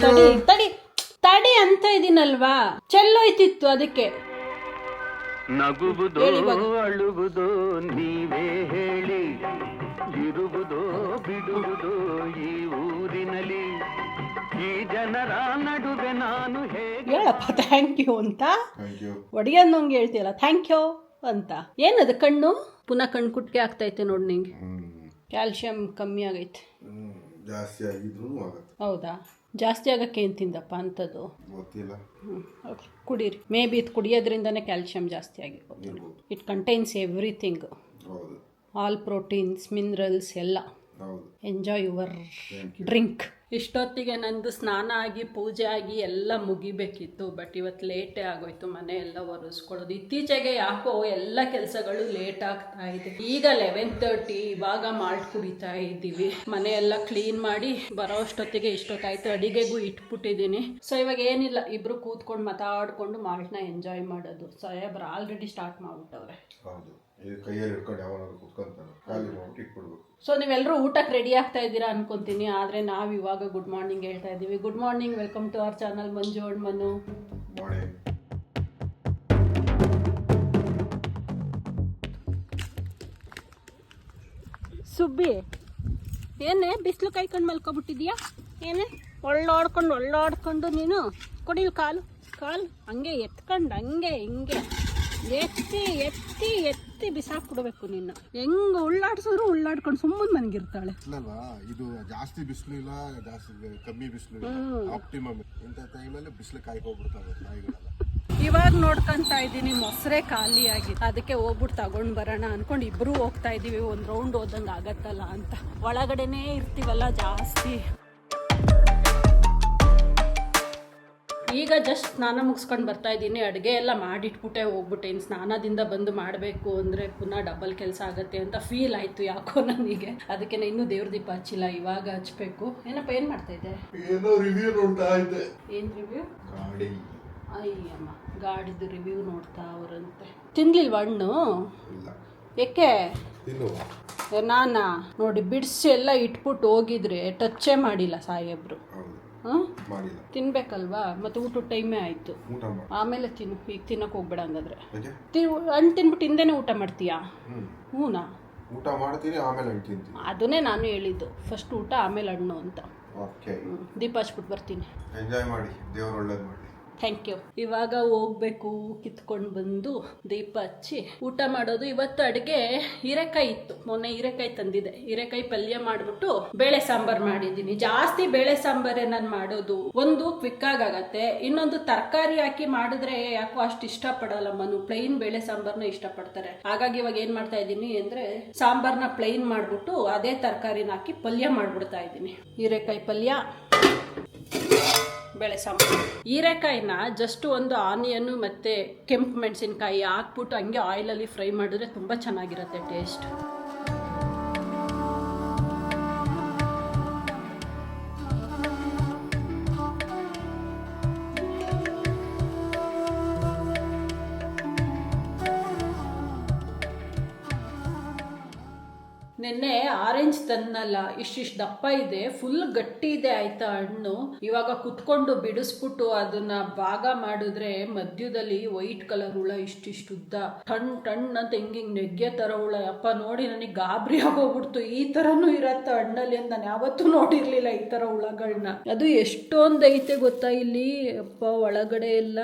ತಡಿ ತಡಿ ತಡಿ ಅಂತ ಇದೀನಲ್ವಾ, ಚೆಲ್ಲೋಯ್ತಿತ್ತು ಅದಕ್ಕೆ. ನಗುವುದೋ ಅಳುವುದೋ ನೀವೇ ಹೇಳಿ, ಇರುವುದೋ ಬಿಡುವುದೋ ಈ ಊರಿನಲ್ಲಿ, ಈ ಜನರ ನಡುವೆ ನಾನು ಹೇಳಪ್ಪ ಥ್ಯಾಂಕ್ ಯು ಅಂತ. ಒಡಿಯನ್ನಂಗೆ ಹೇಳ್ತೀಯಲ್ಲ ಥ್ಯಾಂಕ್ ಯು ಅಂತ. ಏನದು ಕಣ್ಣು ಪುನಃ ಕಣ್ಣು ಕುಟ್ಕೆ ಆಗ್ತೈತೆ ನೋಡಿ ನಿಂಗೆ. ಕ್ಯಾಲ್ಸಿಯಂ ಕಮ್ಮಿ ಆಗೈತೆ. ಜಾಸ್ತಿ ಆಗಿದ್ರು ಹೌದಾ? ಜಾಸ್ತಿ ಆಗಕ್ಕೆ ಏನು ತಿಂದಪ್ಪ ಅಂಥದ್ದು? ಗೊತ್ತಿಲ್ಲ. ಕುಡೀರಿ. ಮೇ ಬಿ ಇದು ಕುಡಿಯೋದ್ರಿಂದನೇ ಕ್ಯಾಲ್ಸಿಯಂ ಜಾಸ್ತಿ ಆಗಿರ್ಬೋದು. It contains everything, all proteins, minerals ಎಲ್ಲ. Enjoy your drink. ಇಷ್ಟೊತ್ತಿಗೆ ನಂದು ಸ್ನಾನ ಆಗಿ ಪೂಜೆ ಆಗಿ ಎಲ್ಲ ಮುಗಿಬೇಕಿತ್ತು. ಬಟ್ ಇವತ್ತು ಲೇಟೇ ಆಗೋಯ್ತು ಮನೆ ಎಲ್ಲ ಒರೆಸ್ಕೊಳ್ಳೋದು. ಇತ್ತೀಚೆಗೆ ಯಾಕೋ ಎಲ್ಲ ಕೆಲಸಗಳು ಲೇಟ್ ಆಗ್ತಾ ಇದೆ. ಈಗ 11:30, ಇವಾಗ ಮಾಲ್ಟ್ ಕುಡಿತಾ ಇದ್ದೀವಿ. ಮನೆ ಎಲ್ಲ ಕ್ಲೀನ್ ಮಾಡಿ ಬರೋ ಅಷ್ಟೊತ್ತಿಗೆ ಇಷ್ಟೊತ್ತಾಯ್ತು. ಅಡಿಗೆಗೂ ಇಟ್ಬಿಟ್ಟಿದ್ದೀನಿ. ಸೊ ಇವಾಗ ಏನಿಲ್ಲ, ಇಬ್ರು ಕೂತ್ಕೊಂಡು ಮಾತಾಡ್ಕೊಂಡು ಮಾಲ್ಟ್ನ ಎಂಜಾಯ್ ಮಾಡೋದು. ಸಾಹೇಬ್ರು ಆಲ್ರೆಡಿ ಸ್ಟಾರ್ಟ್ ಮಾಡ್ಬಿಟ್ಟವ್ರೆ. ಸೊ ನೀವೆಲ್ಲರೂ ಊಟಕ್ಕೆ ರೆಡಿ ಆಗ್ತಾ ಇದ್ದೀರಾ ಅನ್ಕೊಂತೀನಿ. ಆದರೆ ನಾವು ಇವಾಗ ಗುಡ್ ಮಾರ್ನಿಂಗ್ ಹೇಳ್ತಾ ಇದ್ದೀವಿ. Good morning, welcome to our channel Manju and Manu. Subbi, ಏನೇ ಬಿಸಿಲು ಕಾಯ್ಕೊಂಡು ಮಲ್ಕೊಬಿಟ್ಟಿದ್ಯಾ? ಏನೇ ಒಳ್ಳಾಡ್ಕೊಂಡು ನೀನು ಕೊಡಿಲ್ ಕಾಲು ಹಂಗೆ ಎತ್ಕೊಂಡು ಹಂಗೆ ಹಿಂಗೆ ಎತ್ತಿ ಬಿಸಾಕ್ಬಿಡ್ಬೇಕು ನಿನ್ನ. ಹೆಂಗ್ ಉಳ್ಳಾಡ್ಸಿದ್ರು ಉಳ್ಳಾಡ್ಕೊಂಡು ಸುಮ್ಮನೆ ಮನ್ಗಿರ್ತಾಳೆ. ಇದು ಜಾಸ್ತಿ ಬಿಸಿಲು ಇಲ್ಲ, ಜಾಸ್ತಿ ಕಮ್ಮಿ ಬಿಸಿಲು ಇಲ್ಲ, ಆಪ್ಟಿಮಮ್. ಇಂಥ ಟೈಮಲ್ಲಿ ಬಿಸಿಲು ಕಾಯ್ಕೋಗ್ಬಿಡ್ತಾವೆ ನಾಯಿಗಳೆಲ್ಲ. ಇವಾಗ ನೋಡ್ಕೊಂತ ಇದ್ದೀನಿ ಮೊಸರೆ ಖಾಲಿ ಆಗಿ, ಅದಕ್ಕೆ ಹೋಗ್ಬಿಟ್ಟು ತಗೊಂಡ್ ಬರೋಣ ಅನ್ಕೊಂಡು ಇಬ್ರು ಹೋಗ್ತಾ ಇದೀವಿ. ಒಂದು ರೌಂಡ್ ಹೋದಂಗೆ ಆಗತ್ತಲ್ಲ ಅಂತ. ಒಳಗಡೆನೇ ಇರ್ತೀವಲ್ಲ ಜಾಸ್ತಿ. ಈಗ ಜಸ್ಟ್ ಸ್ನಾನ ಮುಗಿಸ್ಕೊಂಡು ಬರ್ತಾ ಇದ್ದೀನಿ. ಅಡುಗೆ ಎಲ್ಲ ಮಾಡಿಟ್ಬಿಟ್ಟೆ ಹೋಗ್ಬಿಟ್ಟೆ. ಇನ್ನು ಸ್ನಾನದಿಂದ ಬಂದು ಮಾಡಬೇಕು ಅಂದರೆ ಪುನಃ ಡಬಲ್ ಕೆಲಸ ಆಗುತ್ತೆ ಅಂತ ಫೀಲ್ ಆಯಿತು ಯಾಕೋ ನನಗೆ. ಅದಕ್ಕೆ ಇನ್ನೂ ದೇವ್ರ ದೀಪ ಹಚ್ಚಿಲ್ಲ, ಇವಾಗ ಹಚ್ಬೇಕು. ಏನಪ್ಪ ಏನು ಮಾಡ್ತಾ ಇದ್ದೆ? ಏನೋ ರಿವ್ಯೂ ನೋಡ್ತಾ ಇದ್ದೆ. ಏನು ರಿವ್ಯೂ? ಗಾಡಿ. ಅಯ್ಯಮ್ಮ, ಗಾಡಿದು ರಿವ್ಯೂ ನೋಡ್ತಾ ಅವರಂತೆ. ತಿನ್ಲಿಲ್ವ ಹಣ್ಣು? ಏಕೆ ನಾನಾ ನೋಡಿ ಬಿಡಿಸಿ ಎಲ್ಲ ಇಟ್ಬಿಟ್ಟು ಹೋಗಿದ್ರೆ ಟಚ್ಚೇ ಮಾಡಿಲ್ಲ ಸಾಹೇಬ್ರು. ತಿನ್ಬೇಕಲ್ವಾ, ಮತ್ತೆ ಊಟದ ಟೈಮೇ ಆಯ್ತು. ಆಮೇಲೆ ತಿನ್ನು, ಈಗ ತಿನ್ನಕ್ ಹೋಗ್ಬೇಡ. ಹಂಗಾದ್ರೆ ಹಣ್ಣು ತಿನ್ಬಿಟ್ಟು ಹಿಂದೆನೆ ಊಟ ಮಾಡ್ತೀಯಾ? ಹೂನಾ, ಊಟ ಮಾಡ್ತೀನಿ ಆಮೇಲೆ ಹಣ್ಣು ತಿಂತೀನಿ. ಅದನ್ನೇ ನಾನು ಹೇಳಿದ್ದು, ಫಸ್ಟ್ ಊಟ ಆಮೇಲೆ ಹಣ್ಣು ಅಂತ. ದೀಪ ಹಚ್ಬಿಟ್ಟು ಬರ್ತೀನಿ. ಎಂಜಾಯ್ ಮಾಡಿ, ದೇವ್ರು ಒಳ್ಳೇದು ಮಾಡಿ. Thank you. ಇವಾಗ ಹೋಗ್ಬೇಕು, ಕಿತ್ಕೊಂಡು ಬಂದು ದೀಪ ಹಚ್ಚಿ ಊಟ ಮಾಡೋದು. ಇವತ್ತು ಅಡುಗೆ ಹೀರೆಕಾಯಿ ಇತ್ತು, ಮೊನ್ನೆ ಹೀರೆಕಾಯಿ ತಂದಿದೆ. ಹೀರೆಕಾಯಿ ಪಲ್ಯ ಮಾಡಿಬಿಟ್ಟು ಬೇಳೆ ಸಾಂಬಾರು ಮಾಡಿದ್ದೀನಿ. ಜಾಸ್ತಿ ಬೇಳೆ ಸಾಂಬಾರೇ ನಾನು ಮಾಡೋದು. ಒಂದು ಕ್ವಿಕ್ ಆಗತ್ತೆ, ಇನ್ನೊಂದು ತರಕಾರಿ ಹಾಕಿ ಮಾಡಿದ್ರೆ ಯಾಕೋ ಅಷ್ಟು ಇಷ್ಟಪಡಲ್ಲ ಮನು. ಪ್ಲೈನ್ ಬೇಳೆ ಸಾಂಬಾರ್ನ ಇಷ್ಟಪಡ್ತಾರೆ. ಹಾಗಾಗಿ ಇವಾಗ ಏನ್ ಮಾಡ್ತಾ ಇದ್ದೀನಿ ಅಂದ್ರೆ ಸಾಂಬಾರ್ನ ಪ್ಲೈನ್ ಮಾಡ್ಬಿಟ್ಟು ಅದೇ ತರಕಾರಿನ ಹಾಕಿ ಪಲ್ಯ ಮಾಡ್ಬಿಡ್ತಾ ಇದ್ದೀನಿ. ಹೀರೆಕಾಯಿ ಪಲ್ಯ, ಬೇಳೆ ಸಾಂಬಾರು. ಹೀರೆಕಾಯಿನ ಜಸ್ಟ್ ಒಂದು ಆನಿಯನ್ನು ಮತ್ತೆ ಕೆಂಪು ಮೆಣಸಿನ್ಕಾಯಿ ಹಾಕ್ಬಿಟ್ಟು ಹಂಗೆ ಆಯಿಲಲ್ಲಿ ಫ್ರೈ ಮಾಡಿದ್ರೆ ತುಂಬ ಚೆನ್ನಾಗಿರುತ್ತೆ ಟೇಸ್ಟ್. ನಿನ್ನೆ ಆರೆಂಜ್ ತನ್ನಲ್ಲ, ಇಷ್ಟಿಷ್ಟು ದಪ್ಪ ಇದೆ, ಫುಲ್ ಗಟ್ಟಿ ಇದೆ ಆಯ್ತಾ ಹಣ್ಣು. ಇವಾಗ ಕುತ್ಕೊಂಡು ಬಿಡಿಸ್ಬಿಟ್ಟು ಅದನ್ನ ಭಾಗ ಮಾಡಿದ್ರೆ ಮಧ್ಯದಲ್ಲಿ ವೈಟ್ ಕಲರ್ ಹುಳ ಇಷ್ಟಿಷ್ಟು ಉದ್ದ ಟಣ್ ಅಂತ ಹಿಂಗಿಂಗ್ ನೆಗ್ಗೆ ತರ ಹುಳ. ಅಪ್ಪ ನೋಡಿ ನನಗೆ ಗಾಬರಿ ಆಗೋಗ್ಬಿಡ್ತು. ಈ ತರನು ಇರತ್ತ ಹಣ್ಣಲ್ಲಿ ಅಂತ ನಾನು ಯಾವತ್ತೂ ನೋಡಿರ್ಲಿಲ್ಲ ಈ ತರ ಹುಳಗಳನ್ನ. ಅದು ಎಷ್ಟೊಂದು ಐತೆ ಗೊತ್ತಾ ಇಲ್ಲಿ ಅಪ್ಪ ಒಳಗಡೆ ಎಲ್ಲ.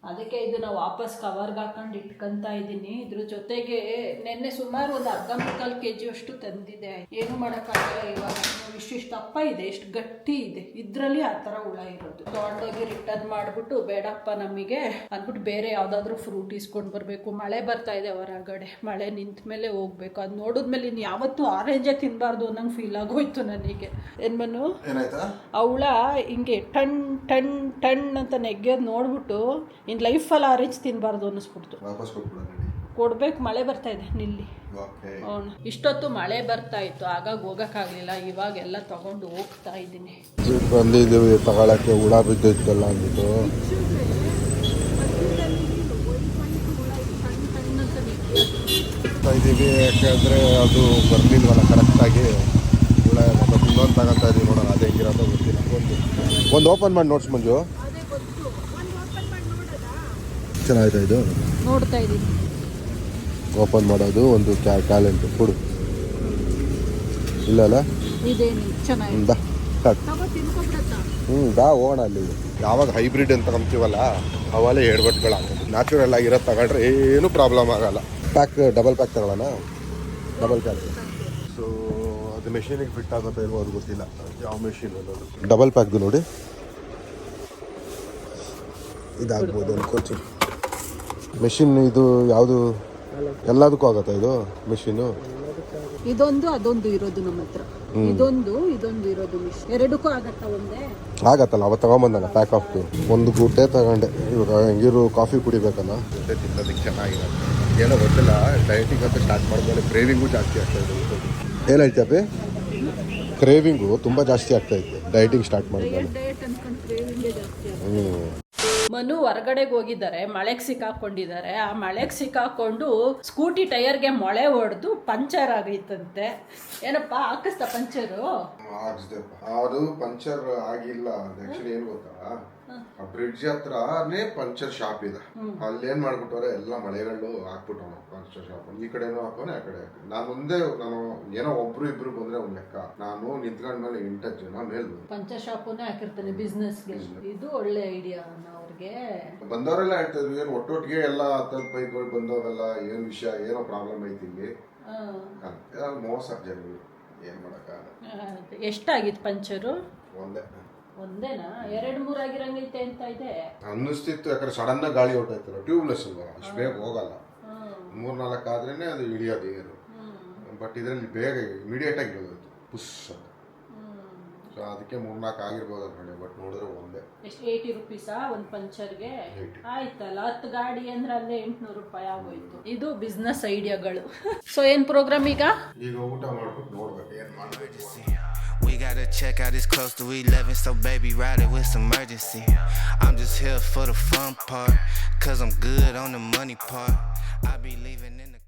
ಅದಕ್ಕೆ ಇದನ್ನ ವಾಪಸ್ ಕವರ್ಗೆ ಹಾಕೊಂಡು ಇಟ್ಕೊಂತ ಇದ್ದೀನಿ. ಇದ್ರ ಜೊತೆಗೆ ನೆನ್ನೆ ಸುಮಾರು ಒಂದು 1/2 kg ಅಷ್ಟು ತಂದಿದೆ. ಏನು ಮಾಡೋಕ್ಕಾಗಲ್ಲ. ಇವಾಗ ಇಷ್ಟಿಷ್ಟು ದಪ್ಪ ಇದೆ, ಎಷ್ಟು ಗಟ್ಟಿ ಇದೆ. ಇದ್ರಲ್ಲಿ ಆ ಥರ ಹುಳ ಇರೋದು. ತೊಗೊಂಡೋಗಿ ರಿಟರ್ನ್ ಮಾಡಿಬಿಟ್ಟು ಬೇಡಪ್ಪ ನಮಗೆ ಅಂದ್ಬಿಟ್ಟು ಬೇರೆ ಯಾವುದಾದ್ರೂ ಫ್ರೂಟ್ ಇಸ್ಕೊಂಡು ಬರಬೇಕು. ಮಳೆ ಬರ್ತಾ ಇದೆ ಹೊರಗಡೆ, ಮಳೆ ನಿಂತ ಮೇಲೆ ಹೋಗ್ಬೇಕು. ಅದು ನೋಡಿದ್ಮೇಲೆ ಇನ್ನು ಯಾವತ್ತೂ ಆರೆಂಜೇ ತಿನ್ನಬಾರ್ದು ಅನ್ನಂಗೆ ಫೀಲ್ ಆಗೋಯ್ತು ನನಗೆ. ಏನ್ಮನು ಆ ಹುಳ ಹಿಂಗೆ ಟಣ್ ಅಂತ ನೆಗ್ಯೋದು ನೋಡ್ಬಿಟ್ಟು ಇನ್ನು ಲೈಫಲ್ಲಿ ಆರೆಂಜ್ ತಿನ್ನಬಾರ್ದು ಅನ್ನಿಸ್ಬಿಡ್ತು. ಕೊಡ್ಬೇಕು, ಮಳೆ ಬರ್ತಾ ಇದೆ ನಿಲ್ಲಿ. ಇಷ್ಟೊತ್ತು ಮಳೆ ಬರ್ತಾ ಇತ್ತು, ಹಾಗಾಗಿ ಹೋಗೋಕ್ಕಾಗಲಿಲ್ಲ. ಇವಾಗೆಲ್ಲ ತಗೊಂಡು ಹೋಗ್ತಾ ಇದ್ದೀನಿ. ಬಂದಿದ್ದೀವಿ ತಗೊಳಕ್ಕೆ, ಹುಳ ಬಿದ್ದಿತ್ತಲ್ಲ ಅಂದ್ಬಿಟ್ಟು. ಇದ್ದೀವಿ ಯಾಕೆಂದರೆ ಅದು ಬರಲಿಲ್ವಲ್ಲ ಕರೆಕ್ಟಾಗಿ. ಹುಳ ಒಳ್ಳೆ ಮತ್ತೆ ಇನ್ನೊಂದು ತಗೊಂತ ಇದೀವಿ ನೋಡೋಣ ಅದೇ ಹೆಂಗಿರೋದು ಗೊತ್ತಿಲ್ಲ. ಒಂದು ಓಪನ್ ಮಾಡಿ ನೋಡ್ಸ್ ಮಂಜು. ಚೆನ್ನಾಯ್ತಾ ಇದು ನೋಡ್ತಾ ಇದ್ದೀನಿ. ಓಪನ್ ಮಾಡೋದು ಒಂದು ಟ್ಯಾಲೆಂಟ್ ಕೊಡು ಇಲ್ಲ ಅಲ್ಲ ಇದೇನು ಚೆನ್ನಾಗಿ ದಾ ದಾ ಹೋಗೋಣ ಅಲ್ಲಿ. ಯಾವಾಗ ಹೈಬ್ರಿಡ್ ಅಂತ ತಗೊಂತೀವಲ್ಲ ಅವೆಲ್ಲ ಎಡ್ಬಟ್ಗಳಾಗೋದು. ನ್ಯಾಚುರಲ್ ಆಗಿರೋದು ತಗೊಂಡ್ರೆ ಏನೂ ಪ್ರಾಬ್ಲಮ್ ಆಗಲ್ಲ. ಡಬಲ್ ಪ್ಯಾಕ್ ತಗೊಳ್ಳೋಣ. ಡಬಲ್ ಪ್ಯಾಕ್ ಸೊ ಅದು ಮೆಷಿನಿಗೆ ಫಿಟ್ ಆಗುತ್ತೋ ಇಲ್ವೋ ಅದು ಗೊತ್ತಿಲ್ಲ. ಯಾವ ಮೆಷಿನ್ ಅನ್ನೋದು ಡಬಲ್ ಪ್ಯಾಕ್ದು ನೋಡಿ ಇದಾಗ್ಬೋದು ಅನ್ಕೋತೀನಿ. ಮೆಷಿನ್ ಇದು ಯಾವುದು ಎಲ್ಲದಕ್ಕೂ ಆಗುತ್ತಾ ಇದು ಮೆಷಿನು? ಇದೊಂದು ಅದೊಂದು ಇರೋದು ನಮ್ಮ ಹತ್ರ. ಇದೊಂದು ಇರೋದು ಮಿಷನ್ ಎರಡಕ್ಕೂ ಆಗತ್ತಾ? ಒಂದೇ ಆಗತ್ತಲ್ಲ. ಅವತ್ತು ತಗೊಂಬಂದಲ್ಲ ಪ್ಯಾಕ್ ಆಫ್ ಒಂದು ಗೂಟೆ ತಗೊಂಡೆ. ಇವಾಗ ಹೆಂಗಿರು ಕಾಫಿ ಕುಡಿಬೇಕಲ್ಲ ತಿನ್ನೋದಕ್ಕೆ ಚೆನ್ನಾಗಿರುತ್ತೆ. ಏನೋ ಗೊತ್ತಿಲ್ಲ, ಡಯಟಿಂಗ್ ಅಂತ ಸ್ಟಾರ್ಟ್ ಮಾಡಿದ್ಮೇಲೆ ಕ್ರೇವಿಂಗು ಜಾಸ್ತಿ ಆಗ್ತಾ ಇದೆ. ಏನು ಹೇಳ್ತೀಯಪ್ಪಿ? ಕ್ರೇವಿಂಗು ತುಂಬ ಜಾಸ್ತಿ ಆಗ್ತಾ ಇತ್ತು ಡಯಟಿಂಗ್ ಸ್ಟಾರ್ಟ್ ಮಾಡಿದ್ಮೇಲೆ. ಮನು ಹೊರಗಡೆಗೆ ಹೋಗಿದ್ದಾರೆ, ಮಳೆಗೆ ಸಿಕ್ಕಾಕೊಂಡಿದ್ದಾರೆ. ಆ ಮಳೆಗೆ ಸಿಕ್ಕಾಕೊಂಡು ಸ್ಕೂಟಿ ಟೈರ್ಗೆ ಮೊಳೆ ಹೊಡೆದು ಪಂಚರ್ ಆಗೈತಂತೆ. ಏನಪ್ಪ ಹಾಕಿಸ್ತಾ ಪಂಚರು? ಅದು ಪಂಚರ್ ಆಗಿಲ್ಲ. ಆಕ್ಚುಲಿ ಏನ್ ಗೊತ್ತಾ, ಆ ಬ್ರಿಡ್ಜ್ ಹತ್ರನೇ ಪಂಚರ್ ಶಾಪ್ ಇದೆ. ಅಲ್ಲಿ ಏನ್ ಮಾಡ್ಬಿಟ್ಟವ್ರೆ ಎಲ್ಲ ಮಳೆಗಳು ಹಾಕ್ಬಿಟ್ಟವ ಪಂಚರ್ ಶಾಪ್. ಈ ಕಡೆನೂ ಹಾಕೋನೆ ಆ ಕಡೆ. ನಾನು ಏನೋ ಒಬ್ರು ಇಬ್ರು ಬಂದ್ರೆ ಒಂದ್ ಲೆಕ್ಕ. ನಾನು ನಿಂತ್ಕೊಂಡ್ಮೇಲೆ 8 ಜನ ಮೇಲ್ ಪಂಚರ್ ಶಾಪನ್ನೇ ಹಾಕಿರ್ತಾನೆ ಬಿಸ್ನೆಸ್ಗೆ. ಇದು ಒಳ್ಳೆ ಐಡಿಯಾ ಅವ್ರಿಗೆ. ಬಂದವರೆಲ್ಲ ಹೇಳ್ತಾ ಇದ್ರು ಏನ್ ಒಟ್ಟೊಟ್ಟಿಗೆ ಎಲ್ಲ 10 ಬೈಕ್ಗಳು ಬಂದವಲ್ಲ, ಏನ್ ವಿಷಯ, ಏನೋ ಪ್ರಾಬ್ಲಮ್ ಐತಿ ಇಲ್ಲಿ ಅಂತ. ಮೋಸ ಜನಗಳು ಏನ್ ಮಾಡಕ್ಕಾಗಲ್ಲ. ಎಷ್ಟಾಗಿತ್ತು ಪಂಚರು? ಒಂದೇನಾ? 2-3 ಆಗಿರಂಗೈತೆ ಅಂತ ಇದೆ ಅನ್ನಿಸ್ತಿತ್ತು. ಯಾಕಂದ್ರೆ ಸಡನ್ ಗಾಳಿ ಹೊರಟಾಯ್ತಲ್ಲ, ಟ್ಯೂಬ್ಲೆಸ್ ಅಲ್ವಾ, ಅಷ್ಟು ಬೇಗ ಹೋಗಲ್ಲ. 3-4 ಆದ್ರೇನೆ ಅದು ಇಳಿಯೋದು ಏರು. ಬಟ್ ಇದರಲ್ಲಿ ಬೇಗ ಇಮಿಡಿಯೇಟ್ ಆಗಿ ಇಳಿಯೋದು ಪುಷ್ ಅಂತ. ಸೊ ಅದಕ್ಕೆ 3-4 ಆಗಿರ್ಬೋದು ಅನ್ಕೊಂಡೆ. ಬಟ್ ನೋಡಿದ್ರೆ ಒಂದೇ. ಎಷ್ಟು 80 ರೂಪೀಸಾ ಒಂದು ಪಂಚರ್ಗೆ? ಆಯ್ತಲ್ಲ, 10 ಗಾಡಿ ಅಂದ್ರೆ ಅಲ್ಲೇ 800 ರೂಪಾಯಿ ಆಗೋಯ್ತು. ಇದು ಬಿಸ್ನೆಸ್ ಐಡಿಯಾಗಳು. ಸೊ ಏನ್ ಪ್ರೋಗ್ರಾಮ್ ಈಗ ಊಟ ಮಾಡ್ಬಿಟ್ಟು ನೋಡ್ಬೇಕು ಏನ್ ಮಾಡ್ಬೇಕು. We gotta check out, it's close to 11, so baby ride it with some urgency. I'm just here for the fun part, cause I'm good on the money part. I be leaving in the